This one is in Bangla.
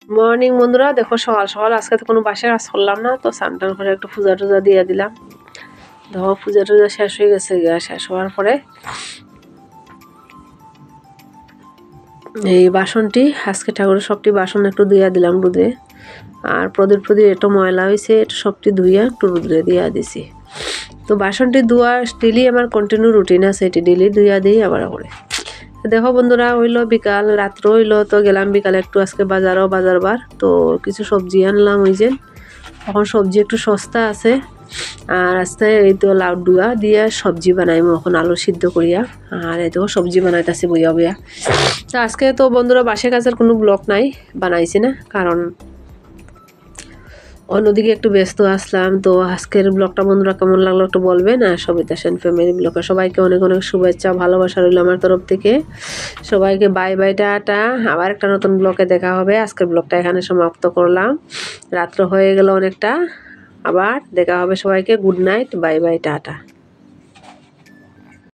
মর্নিং বন্ধুরা, দেখো সকাল সকাল আজকে তো কোনো বাসায় কাজ করলাম না, তো স্নান টান করে একটু পূজা টুজা দিয়ে দিলাম। দেখো পূজা টুজা শেষ হয়ে গেছে, শেষ হওয়ার পরে এই বাসনটি আজকে ঠাকুরের সবটি বাসন একটু ধুইয়া দিলাম রোদে। আর প্রদীপ একটু ময়লা হয়েছে, একটু সবটি ধুইয়া একটু রোদে দিয়া দিছি। তো বাসনটি ধোয়া ডেলি আমার কন্টিনিউ রুটিন আছে, এটি ডেলি ধুইয়া দিই আবার করে। দেখো বন্ধুরা, হইলো বিকাল, রাত্র হইলো, তো গেলাম বিকালে একটু আজকে বাজার বার, তো কিছু সবজি আনলাম। ওই যে এখন সবজি একটু সস্তা আছে, আর আজকে এই তো লাউ ডুয়া দিয়ে সবজি বানাইমু এখন, আলু সিদ্ধ করিয়া। আর এই তো সবজি বানাইতেছি বইয়া বইয়া। তো আজকে তো বন্ধুরা বাসে কাজের কোনো ব্লগ নাই, বানাইছি না, কারণ অন্যদিকে একটু ব্যস্ত আসলাম। তো আজকের ব্লগটা বন্ধুরা কেমন লাগলো একটু বলবেন। আর সবিতা সেন ফ্যামিলি ব্লগে সবাইকে অনেক অনেক শুভেচ্ছা, ভালোবাসা রইল আমার তরফ থেকে। সবাইকে বাই বাই, টাটা। আবার একটা নতুন ব্লগে দেখা হবে। আজকের ব্লগটা এখানে সমাপ্ত করলাম, রাত্র হয়ে গেল অনেকটা। আবার দেখা হবে সবাইকে। Good night, bye bye, tata.